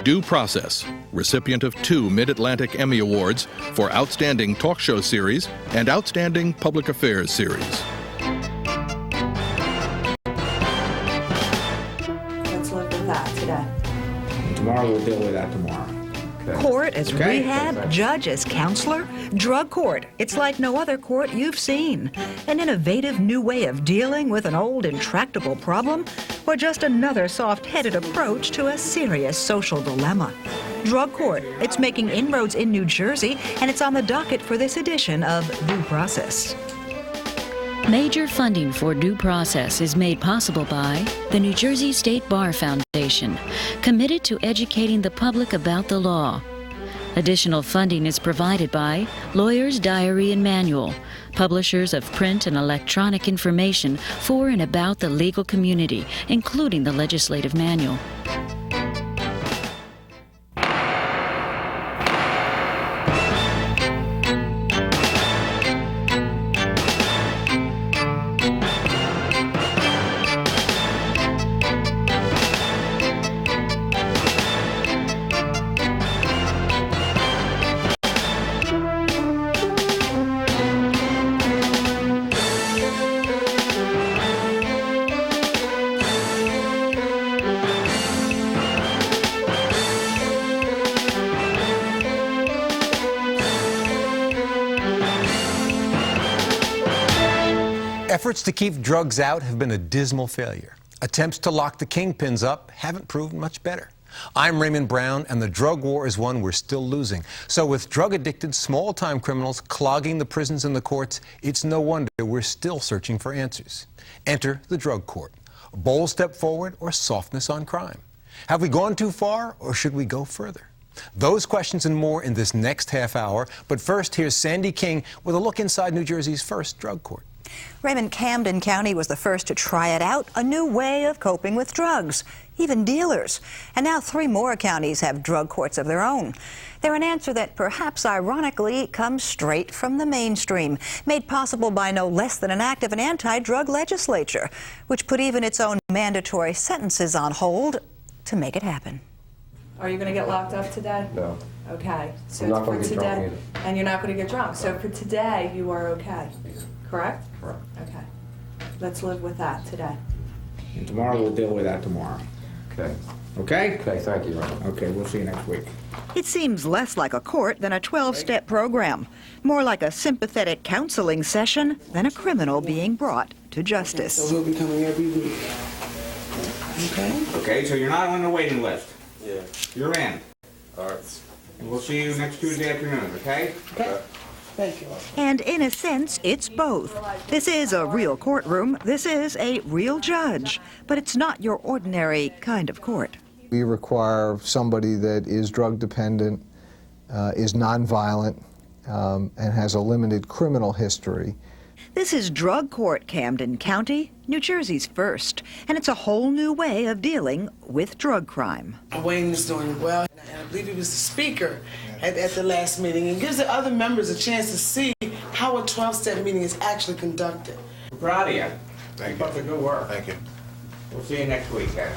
Due Process, recipient of 2 Mid-Atlantic Emmy Awards for Outstanding Talk Show Series and Outstanding Public Affairs Series. Let's look at that today. And tomorrow we'll deal with that tomorrow. Court as Okay. rehab, judge as counselor, drug court. It's like no other court you've seen. An innovative new way of dealing with an old intractable problem, or just another soft-headed approach to a serious social dilemma. Drug court. It's making inroads in New Jersey, and it's on the docket for this edition of Due Process. Major funding for Due Process is made possible by the New Jersey State Bar Foundation, committed to educating the public about the law. Additional funding is provided by Lawyer's Diary and Manual, publishers of print and electronic information for and about the legal community, including the legislative manual. Efforts to keep drugs out have been a dismal failure. Attempts to lock the kingpins up haven't proven much better. I'm Raymond Brown, and the drug war is one we're still losing. So with drug-addicted, small-time criminals clogging the prisons and the courts, it's no wonder we're still searching for answers. Enter the drug court. A bold step forward or softness on crime? Have we gone too far, or should we go further? Those questions and more in this next half hour. But first, here's Sandy King with a look inside New Jersey's first drug court. Raymond, Camden County was the first to try it out, a new way of coping with drugs, even dealers. And now 3 more counties have drug courts of their own. They're an answer that perhaps ironically comes straight from the mainstream, made possible by no less than an act of an anti-drug legislature, which put even its own mandatory sentences on hold to make it happen. Are you going to get locked up today? No. Okay. So I'm not going for to get drunk today, either. and you're not going to get drunk. So for today, you are okay. Correct? Correct. Okay. Let's live with that today. And tomorrow we'll deal with that tomorrow. Okay. Okay? Okay, thank you, Ron. Okay, we'll see you next week. It seems less like a court than a 12-step program, more like a sympathetic counseling session than a criminal being brought to justice. So he'll be coming every week. Okay? Okay, so you're not on the waiting list. Yeah. You're in. All right. And we'll see you next Tuesday afternoon, okay? Okay. Thank you. And in a sense, it's both. This is a real courtroom. This is a real judge. But it's not your ordinary kind of court. We require somebody that is drug dependent, is nonviolent, and has a limited criminal history. This is Drug Court, Camden County, New Jersey's first. And it's a whole new way of dealing with drug crime. Wayne is doing well, and I believe he was the speaker at the last meeting, and gives the other members a chance to see how a 12-step meeting is actually conducted. We're proud of you. Thank Keep up the good work. Thank you. We'll see you next week, guys.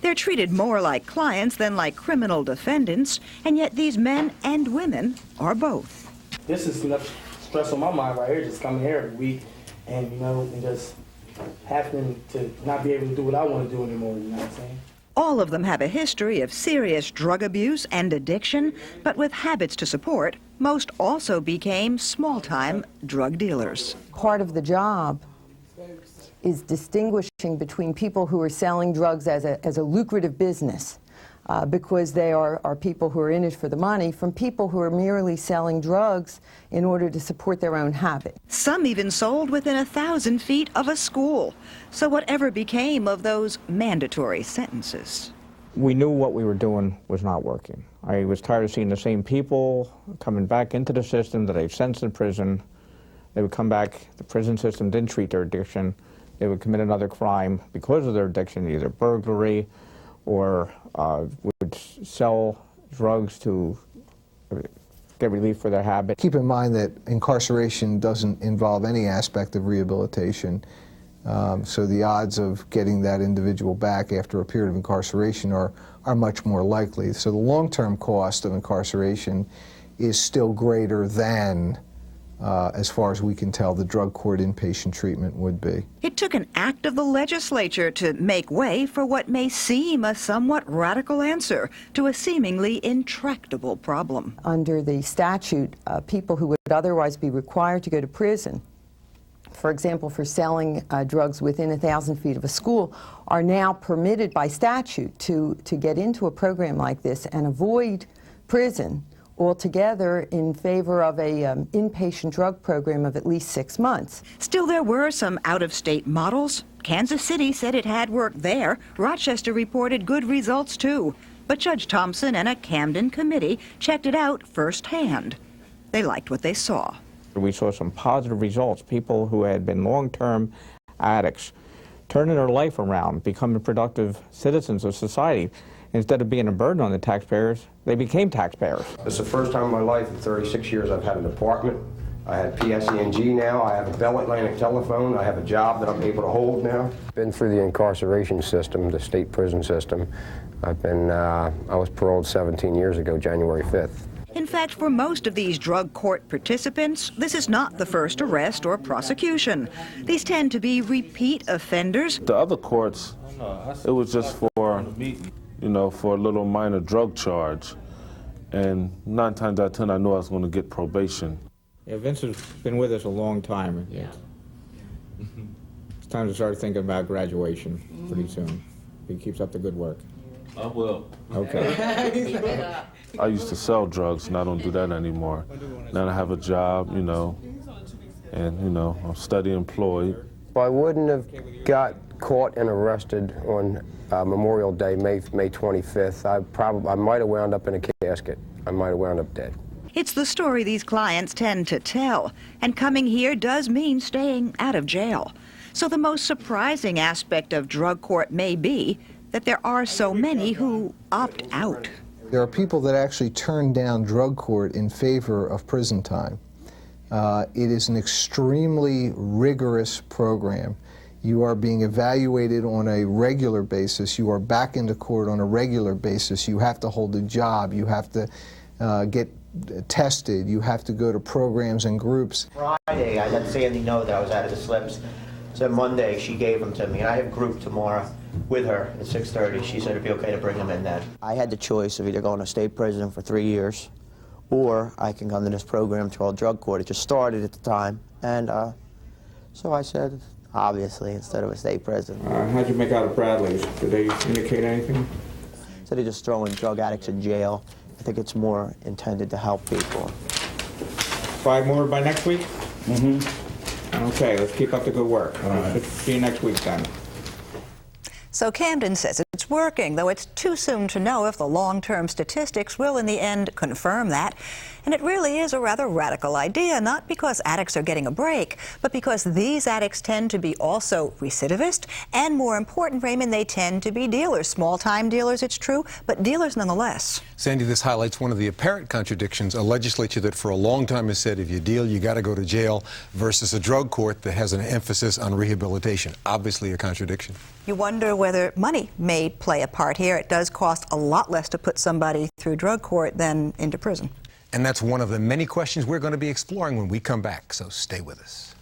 They're treated more like clients than like criminal defendants, and yet these men and women are both. This is enough stress on my mind right here, just coming here every week and, and just having to not be able to do what I want to do anymore, you know what I'm saying? All of them have a history of serious drug abuse and addiction, but with habits to support, most also became small-time drug dealers. Part of the job is distinguishing between people who are selling drugs as a lucrative business, because they are people who are in it for the money, from people who are merely selling drugs in order to support their own habit. Some even sold within 1,000 feet of a school. So whatever became of those mandatory sentences? We knew what we were doing was not working. I was tired of seeing the same people coming back into the system that they've sentenced in prison. They would come back, the prison system didn't treat their addiction. They would commit another crime because of their addiction, either burglary or would sell drugs to get relief for their habit. Keep in mind that incarceration doesn't involve any aspect of rehabilitation. So the odds of getting that individual back after a period of incarceration are much more likely. So the long-term cost of incarceration is still greater than, as far as we can tell, the drug court inpatient treatment would be. It took an act of the legislature to make way for what may seem a somewhat radical answer to a seemingly intractable problem. Under the statute, people who would otherwise be required to go to prison, for example, for selling drugs within 1,000 feet of a school, are now permitted by statute to get into a program like this and avoid prison altogether in favor of a inpatient drug program of at least 6 months. Still, there were some out-of-state models. Kansas City said it had worked there. Rochester reported good results, too. But Judge Thompson and a Camden committee checked it out firsthand. They liked what they saw. We saw some positive results. People who had been long-term addicts turning their life around, becoming productive citizens of society. Instead of being a burden on the taxpayers, they became taxpayers. It's the first time in my life in 36 years I've had an apartment. I had PSE&G now. I have a Bell Atlantic telephone. I have a job that I'm able to hold now. Been through the incarceration system, the state prison system. I was paroled 17 years ago, January 5th. In fact, for most of these drug court participants, this is not the first arrest or prosecution. These tend to be repeat offenders. The other courts, it was just for, for a little minor drug charge. And 9 times out of 10, I knew I was going to get probation. Yeah, Vince has been with us a long time. Yeah. It's time to start thinking about graduation pretty soon. He keeps up the good work. I will. Okay. I used to sell drugs, and I don't do that anymore. Now I have a job, and, I'm steady employed. If I wouldn't have got caught and arrested on Memorial Day, May 25th, I might have wound up in a casket. I might have wound up dead. It's the story these clients tend to tell, and coming here does mean staying out of jail. So the most surprising aspect of drug court may be that there are so many who opt out. There are people that actually turn down drug court in favor of prison time. It is an extremely rigorous program. You are being evaluated on a regular basis. You are back into court on a regular basis. You have to hold a job. You have to get tested. You have to go to programs and groups. Friday, I let Sandy know that I was out of the slips. So Monday, she gave them to me, and I have group tomorrow with her at 6:30. She said it'd be okay to bring them in then. I had the choice of either going to state prison for 3 years, or I can come to this program called drug court. It just started at the time, and so I said, obviously, instead of a state prison. How'd you make out of Bradley's? Did they indicate anything? So they're just throwing drug addicts in jail. I think it's more intended to help people. 5 more by next week? Mm-hmm. Okay, let's keep up the good work. All right. See you next week then. So Camden says it's working, though it's too soon to know if the long-term statistics will in the end confirm that. And it really is a rather radical idea, not because addicts are getting a break, but because these addicts tend to be also recidivist, and more important, Raymond, they tend to be dealers. Small-time dealers, it's true, but dealers nonetheless. Sandy, this highlights one of the apparent contradictions, a legislature that for a long time has said if you deal, you got to go to jail, versus a drug court that has an emphasis on rehabilitation. Obviously a contradiction. You wonder whether money may play a part here. It does cost a lot less to put somebody through drug court than into prison. And that's one of the many questions we're going to be exploring when we come back, so stay with us.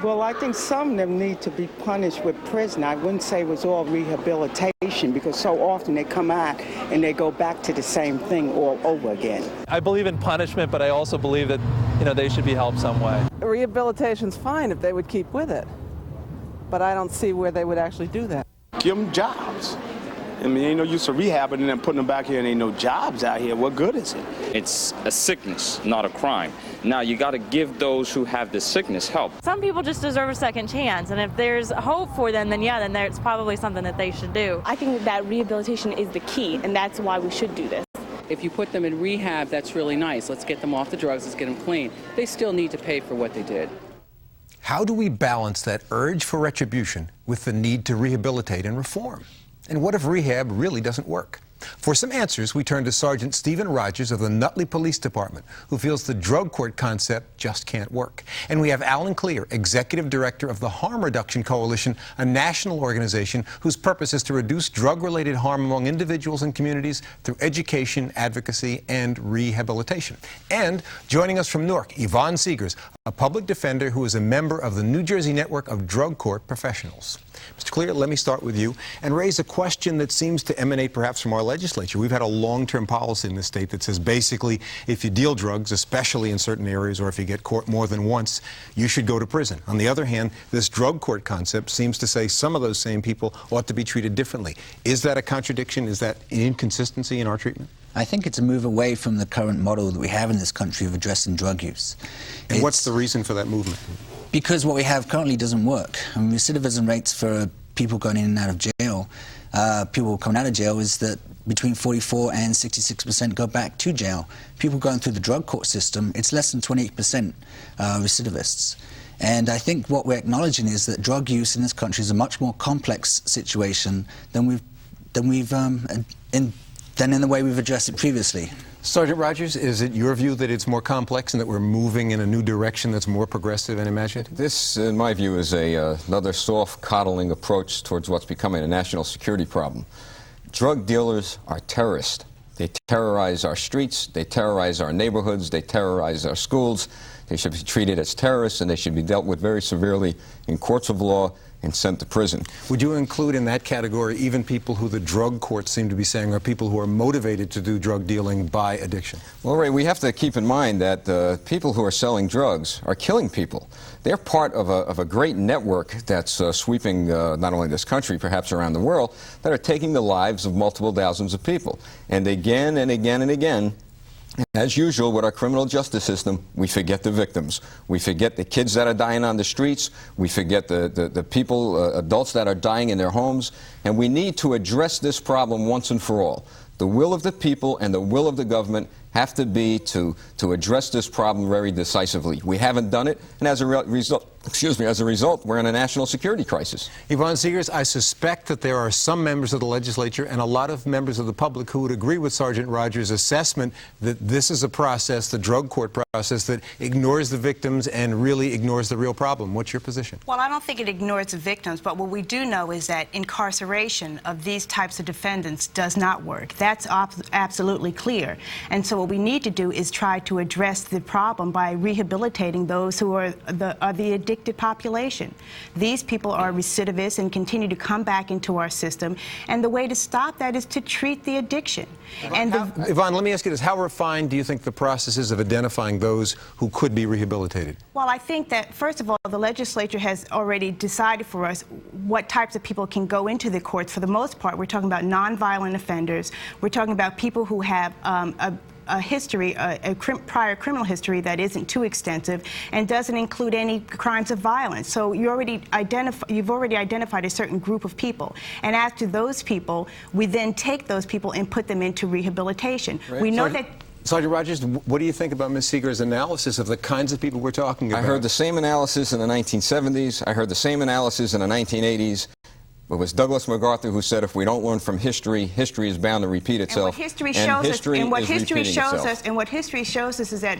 Well, I think some of them need to be punished with prison. I wouldn't say it was all rehabilitation, because so often they come out and they go back to the same thing all over again. I believe in punishment, but I also believe that, they should be helped some way. Rehabilitation's fine if they would keep with it, but I don't see where they would actually do that. Give them jobs. I mean, ain't no use of rehabbing and then putting them back here and ain't no jobs out here. What good is it? It's a sickness, not a crime. Now, you got to give those who have this sickness help. Some people just deserve a second chance, and if there's hope for them, then yeah, then there's probably something that they should do. I think that rehabilitation is the key, and that's why we should do this. If you put them in rehab, that's really nice. Let's get them off the drugs, let's get them clean. They still need to pay for what they did. How do we balance that urge for retribution with the need to rehabilitate and reform? And what if rehab really doesn't work? For some answers, we turn to Sergeant Stephen Rogers of the Nutley Police Department, who feels the drug court concept just can't work. And we have Alan Clear, Executive Director of the Harm Reduction Coalition, a national organization whose purpose is to reduce drug-related harm among individuals and communities through education, advocacy, and rehabilitation. And joining us from Newark, Yvonne Seegers, a public defender who is a member of the New Jersey Network of Drug Court Professionals. Mr. Clear, let me start with you and raise a question that seems to emanate perhaps from our legislature. We've had a long-term policy in this state that says basically if you deal drugs, especially in certain areas, or if you get caught more than once, you should go to prison. On the other hand, this drug court concept seems to say some of those same people ought to be treated differently. Is that a contradiction? Is that an inconsistency in our treatment? I think it's a move away from the current model that we have in this country of addressing drug use. And what's the reason for that movement? Because what we have currently doesn't work. I mean, recidivism rates for people going in and out of jail, people coming out of jail, is that between 44 and 66% go back to jail. People going through the drug court system, it's less than 28% recidivists. And I think what we're acknowledging is that drug use in this country is a much more complex situation than in the way we've addressed it previously. Sergeant Rogers, is it your view that it's more complex and that we're moving in a new direction that's more progressive and imaginative? This, in my view, is another soft coddling approach towards what's becoming a national security problem. Drug dealers are terrorists. They terrorize our streets, they terrorize our neighborhoods, they terrorize our schools. They should be treated as terrorists, and they should be dealt with very severely in courts of law and sent to prison. Would you include in that category even people who the drug courts seem to be saying are people who are motivated to do drug dealing by addiction? Well, Ray, we have to keep in mind that people who are selling drugs are killing people. They're part of a great network that's sweeping not only this country, perhaps around the world, that are taking the lives of multiple thousands of people. And again and again and again, as usual with our criminal justice system, we forget the victims. We forget the kids that are dying on the streets. We forget the people, adults that are dying in their homes. And we need to address this problem once and for all. The will of the people and the will of the government have to be to address this problem very decisively. We haven't done it, and as a result, we're in a national security crisis. Yvonne Seegers, I suspect that there are some members of the legislature and a lot of members of the public who would agree with Sergeant Rogers' assessment that this is a process, the drug court process, that ignores the victims and really ignores the real problem. What's your position? Well, I don't think it ignores the victims, but what we do know is that incarceration of these types of defendants does not work. That's absolutely clear. And so what we need to do is try to address the problem by rehabilitating those who are the addicted population. These people are recidivists and continue to come back into our system, and the way to stop that is to treat the addiction. Yvonne, let me ask you this. How refined do you think the process is of identifying those who could be rehabilitated? Well, I think that, first of all, the legislature has already decided for us what types of people can go into the courts. For the most part, we're talking about nonviolent offenders. We're talking about people who have a history, prior criminal history that isn't too extensive and doesn't include any crimes of violence. So you've already identified a certain group of people. And as to those people, we then take those people and put them into rehabilitation. Right. We know that. Sergeant Rogers, what do you think about Ms. Seegers' analysis of the kinds of people we're talking about? I heard the same analysis in the 1970s. I heard the same analysis in the 1980s. It was Douglas MacArthur who said, if we don't learn from history, history is bound to repeat itself. And what history shows us is that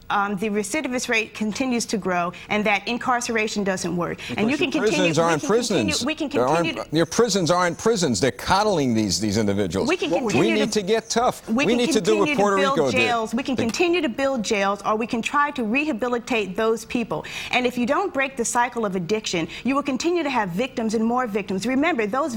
the recidivist rate continues to grow, and that incarceration doesn't work. Because and you can continue. Prisons aren't prisons. We can continue. Your prisons aren't prisons. They're coddling these individuals. We need to get tough. We need to do what Puerto Rico did. We can continue to build jails, or we can try to rehabilitate those people. And if you don't break the cycle of addiction, you will continue to have victims and more victims. Remember, those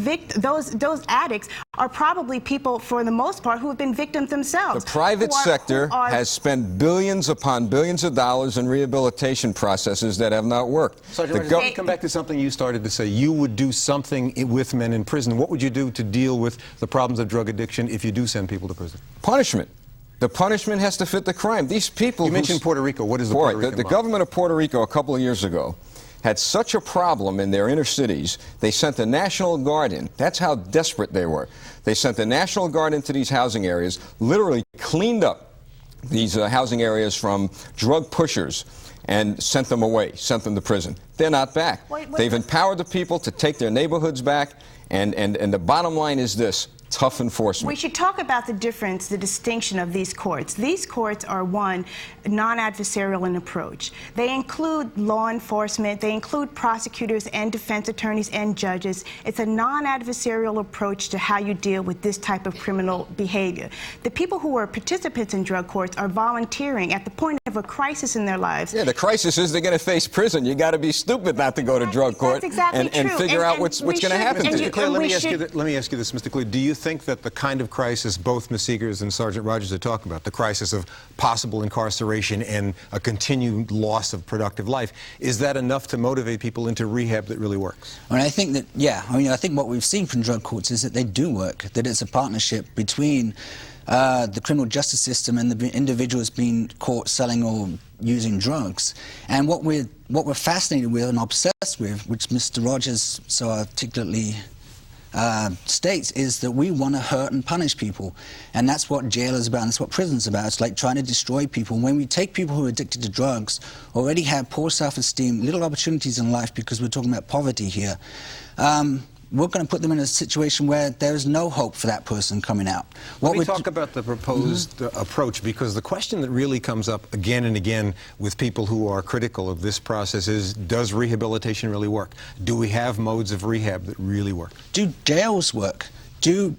addicts are probably people, for the most part, who have been victims themselves. The private sector has spent billions upon billions of dollars in rehabilitation processes that have not worked. Sergeant, let me come back to something you started to say. You would do something with men in prison. What would you do to deal with the problems of drug addiction if you do send people to prison? Punishment. The punishment has to fit the crime. These people. You mentioned Puerto Rico. What is the Puerto Rican The government of Puerto Rico a couple of years ago had such a problem in their inner cities, they sent the National Guard in. That's how desperate they were. They sent the National Guard into these housing areas, literally cleaned up these housing areas from drug pushers, and sent them away, sent them to prison. They're not back. They've empowered the people to take their neighborhoods back, and the bottom line is this: tough enforcement. We should talk about the difference, the distinction of these courts. These courts are, one, non-adversarial in approach. They include law enforcement, they include prosecutors and defense attorneys and judges. It's a non-adversarial approach to how you deal with this type of criminal behavior. The people who are participants in drug courts are volunteering at the point of a crisis in their lives. Yeah, the crisis is they're going to face prison. You got to be stupid not to go to drug court and figure out what's going to happen to you. Let me ask you this, Mr. Cleary. Do you think that the kind of crisis both Ms. Seegers and Sergeant Rogers are talking about, the crisis of possible incarceration and a continued loss of productive life, is that enough to motivate people into rehab that really works? I mean, I think that, yeah, I think what we've seen from drug courts is that they do work, that it's a partnership between the criminal justice system and the individuals being caught selling or using drugs. And what we're fascinated with and obsessed with, which Mr. Rogers so articulately states, is that we want to hurt and punish people. And that's what jail is about, and that's what prison is about. It's like trying to destroy people. When we take people who are addicted to drugs, already have poor self-esteem, little opportunities in life, because we're talking about poverty here, we're going to put them in a situation where there is no hope for that person coming out. Let me talk about the proposed approach, because the question that really comes up again and again with people who are critical of this process is, does rehabilitation really work? Do we have modes of rehab that really work? Do jails work? Do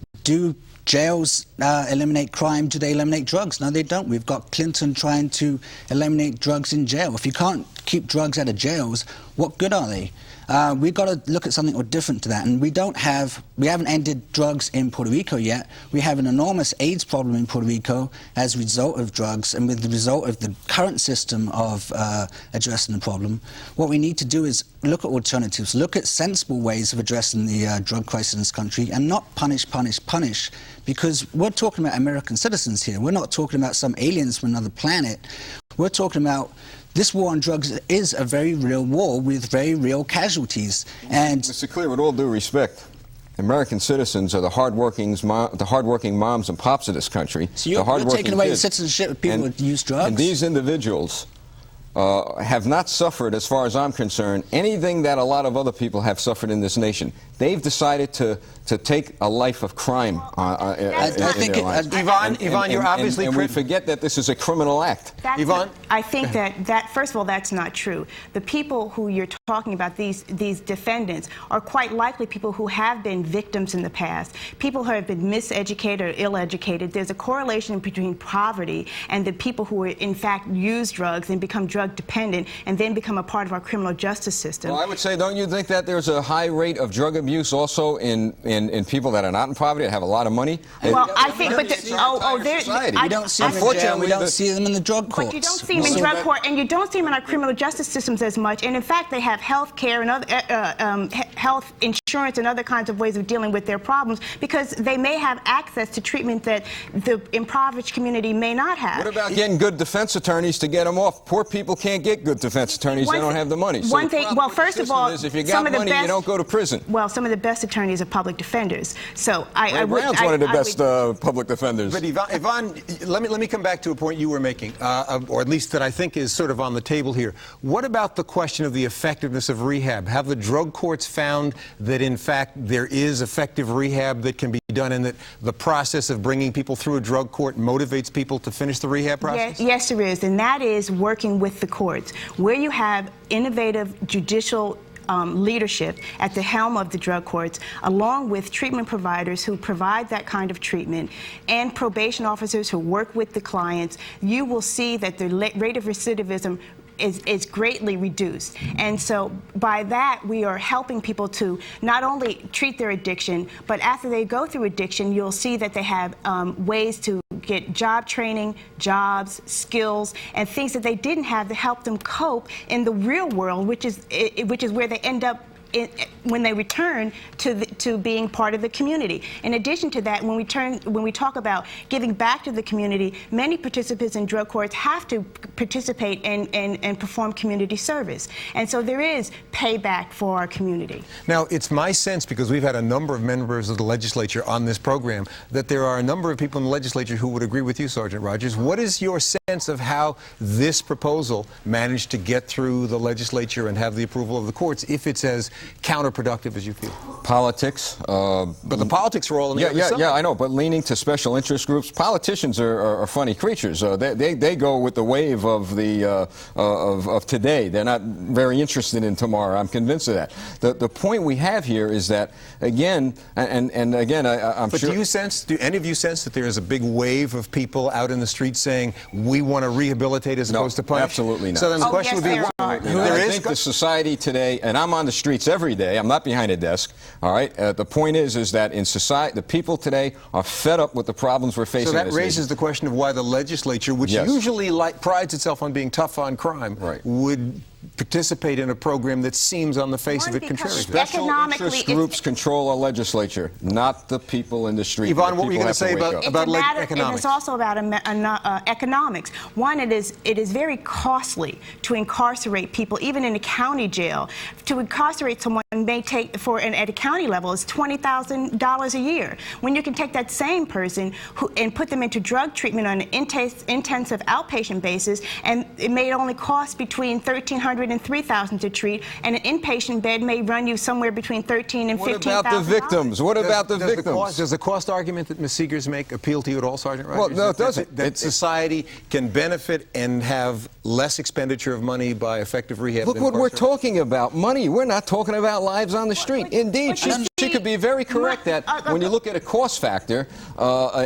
jails eliminate crime? Do they eliminate drugs? No, they don't. We've got Clinton trying to eliminate drugs in jail. If you can't keep drugs out of jails, what good are they? We've got to look at something different to that, and we haven't ended drugs in Puerto Rico yet. We have an enormous AIDS problem in Puerto Rico as a result of drugs, and with the result of the current system of addressing the problem. What we need to do is look at alternatives, look at sensible ways of addressing the drug crisis in this country, and not punish, punish, punish, because we're talking about American citizens here. We're not talking about some aliens from another planet. We're talking about this war on drugs is a very real war with very real casualties. And Mr. Cleary, with all due respect, American citizens are the hardworking moms and pops of this country. So you're taking away the citizenship of people who use drugs? And these individuals have not suffered, as far as I'm concerned, anything that a lot of other people have suffered in this nation. They've decided to take a life of crime in their lives. Yvonne, you're obviously... And we forget that this is a criminal act. Yvonne? I think that, first of all, that's not true. The people who you're talking about, these defendants, are quite likely people who have been victims in the past, people who have been miseducated or ill-educated. There's a correlation between poverty and the people who, in fact, use drugs and become drug dependent and then become a part of our criminal justice system. Well, I would say, don't you think that there's a high rate of drug abuse also in people that are not in poverty, that have a lot of money? Well, I think, but we don't see them in jail, we don't see them in the drug courts. But you don't see them in drug court, and you don't see them in our criminal justice systems as much. And in fact, they have health care and other health insurance and other kinds of ways of dealing with their problems, because they may have access to treatment that the impoverished community may not have. What about getting good defense attorneys to get them off? Poor people can't get good defense attorneys. They don't have the money. One thing, well, first of all, if you got money, you don't go to prison. Well, some of the best attorneys are public defenders. So Ray Brown's one of the best public defenders. But Yvonne, let me come back to a point you were making, or at least that I think is sort of on the table here. What about the question of the effectiveness of rehab? Have the drug courts found that, in fact, there is effective rehab that can be done, and that the process of bringing people through a drug court motivates people to finish the rehab process? Yes, there is, and that is working with the courts, where you have innovative judicial leadership at the helm of the drug courts, along with treatment providers who provide that kind of treatment, and probation officers who work with the clients. You will see that the rate of recidivism is greatly reduced. And so by that, we are helping people to not only treat their addiction, but after they go through addiction, you'll see that they have ways to get job training, jobs, skills, and things that they didn't have to help them cope in the real world, which is where they end up when they return to being part of the community. In addition to that, when we talk about giving back to the community, many participants in drug courts have to participate and perform community service. And so there is payback for our community. Now, it's my sense, because we've had a number of members of the legislature on this program, that there are a number of people in the legislature who would agree with you, Sergeant Rogers. What is your sense of how this proposal managed to get through the legislature and have the approval of the courts, if it's as counterproductive as you feel? Politics. But the politics are all in the other side. Yeah, I know, but leaning to special interest groups. Politicians are funny creatures. They go with the wave of of today. They're not very interested in tomorrow. I'm convinced of that. The point we have here is that, again, and again, I'm but sure... do any of you sense that there is a big wave of people out in the streets saying, we want to rehabilitate as opposed to punish? Absolutely not. So then the question would be, I think the society today, and I'm on the streets every day, I'm not behind a desk, all right? The point is that in society, the people today are fed up with the problems we're facing. So that raises the question of why the legislature, which usually prides itself on being tough on crime, would participate in a program that seems on the face of it contrary. Special interest groups control our legislature, not the people in the street. Yvonne, what were you going to say about economics? It's also about economics. One, it is very costly to incarcerate people, even in a county jail. To incarcerate someone may take, at a county level, is $20,000 a year. When you can take that same person and put them into drug treatment on an intensive outpatient basis, and it may only cost between $1,300 and $3,000 to treat, and an inpatient bed may run you somewhere between $13,000 and $15,000. What about the victims? What about the victims? Does the cost argument that Ms. Seegers make appeal to you at all, Sergeant Rogers? Well, no, it doesn't. That society can benefit and have less expenditure of money by effective rehab. Look what we're talking about, money. We're not talking about lives on the street. Indeed, she could be very correct that when you look at a cost factor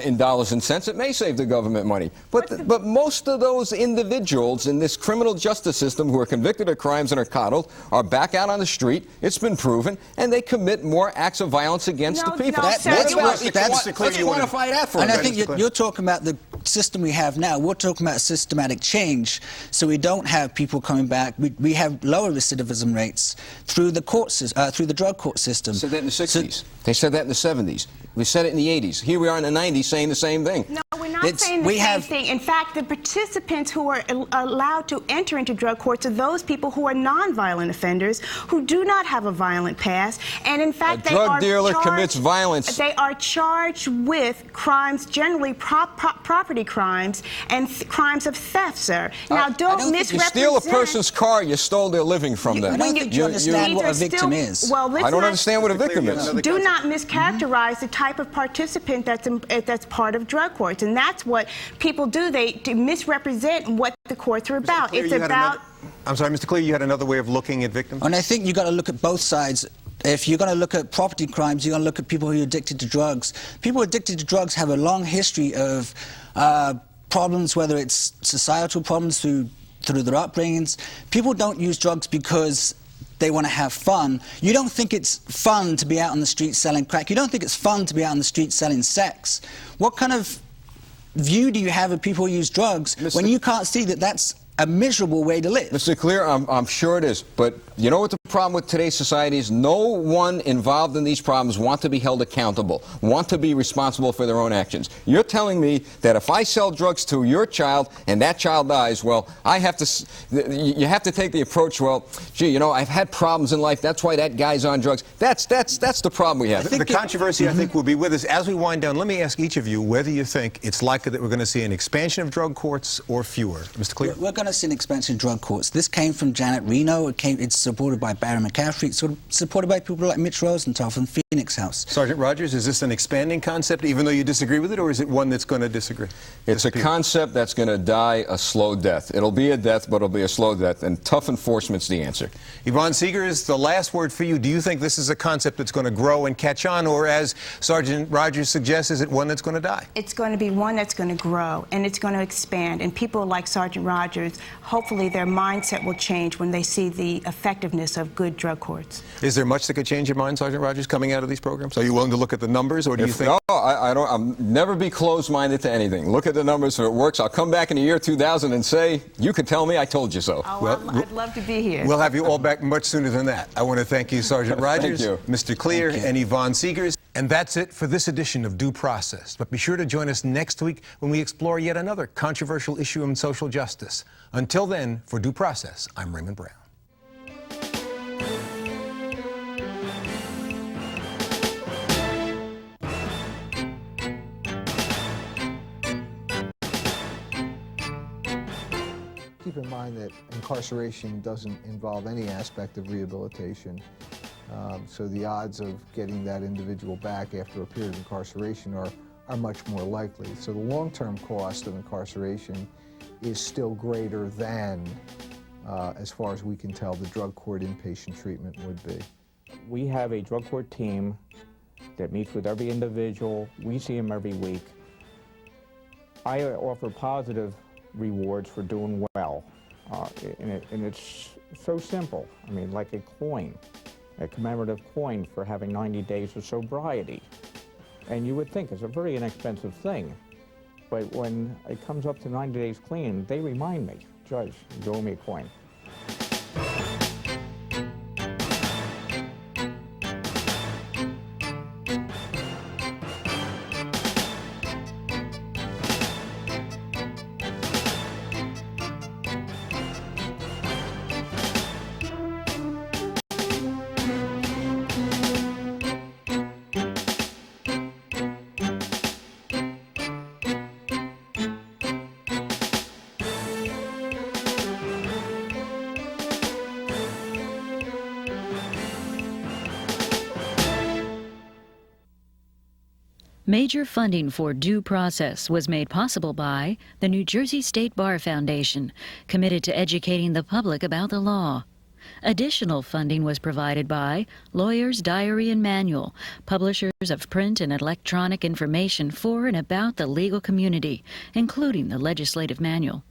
in dollars and cents, it may save the government money. But most of those individuals in this criminal justice system who are convicted of crimes and are coddled are back out on the street. It's been proven, and they commit more acts of violence against the people. Let's quantify that for a minute. I think you're talking about the system we have now. We're talking about systematic change, so we don't have people coming back. We have lower recidivism rates through the through the drug court system. Said that in the 60s. They said that in the 70s. We said it in the 80s. Here we are in the 90s saying the same thing. No, we're not saying the same thing. In fact, the participants who are allowed to enter into drug courts are those people who are nonviolent offenders, who do not have a violent past, and in fact, a drug dealer commits violence. They are charged with crimes, generally property crimes and crimes of theft, sir. Now, don't misrepresent. You steal a person's car, you stole their living from them. I don't think you understand what a victim is. Well, I don't understand what a victim is. Do not mischaracterize the type of participant that's part of drug courts, and that's what people do. They misrepresent what the courts are about. It's about. I'm sorry, Mr. Clear, you had another way of looking at victims? And I think you've got to look at both sides. If you're going to look at property crimes, you're going to look at people who are addicted to drugs. People addicted to drugs have a long history of problems, whether it's societal problems through their upbringings. People don't use drugs because they want to have fun. You don't think it's fun to be out on the street selling crack. You don't think it's fun to be out on the street selling sex. What kind of view do you have of people who use drugs when you can't see that that's a miserable way to live? Mr. Clear, I'm sure it is. But you know what the problem with today's society is? No one involved in these problems want to be held accountable, want to be responsible for their own actions. You're telling me that if I sell drugs to your child and that child dies, well, you have to take the approach, well, gee, you know, I've had problems in life, that's why that guy's on drugs. That's the problem we have. The controversy, I think, will be with us. As we wind down, let me ask each of you whether you think it's likely that we're going to see an expansion of drug courts or fewer. Mr. Clear? We're going to see an expansion of drug courts. This came from Janet Reno. It's supported by Barry McCaffrey. It's supported by people like Mitch Rosenthal from Phoenix House. Sergeant Rogers, is this an expanding concept, even though you disagree with it, or is it one that's going to disagree? It's a concept that's going to die a slow death. It'll be a death, but it'll be a slow death, and tough enforcement's the answer. Yvonne Seegers, the last word for you. Do you think this is a concept that's going to grow and catch on, or as Sergeant Rogers suggests, is it one that's going to die? It's going to be one that's going to grow, and it's going to expand, and people like Sergeant Rogers hopefully their mindset will change when they see the effectiveness of good drug courts. Is there much that could change your mind, Sergeant Rogers, coming out of these programs? Are you willing to look at the numbers, or do you think? No, I'll never be closed-minded to anything. Look at the numbers. If it works, I'll come back in the year 2000 and say, you can tell me I told you so. Oh, I'd love to be here. We'll have you all back much sooner than that. I want to thank you, Sergeant Rogers, Mr. Clear, and Yvonne Seegers. And that's it for this edition of Due Process. But be sure to join us next week when we explore yet another controversial issue in social justice. Until then, for Due Process, I'm Raymond Brown. Keep in mind that incarceration doesn't involve any aspect of rehabilitation. So the odds of getting that individual back after a period of incarceration are much more likely. So the long-term cost of incarceration is still greater than, as far as we can tell, the drug court inpatient treatment would be. We have a drug court team that meets with every individual. We see them every week. I offer positive rewards for doing well, and it's so simple. I mean, like a coin. A commemorative coin for having 90 days of sobriety. And you would think it's a very inexpensive thing, but when it comes up to 90 days clean, they remind me, Judge, you owe me a coin. Major funding for Due Process was made possible by the New Jersey State Bar Foundation, committed to educating the public about the law. Additional funding was provided by Lawyer's Diary and Manual, publishers of print and electronic information for and about the legal community, including the legislative manual.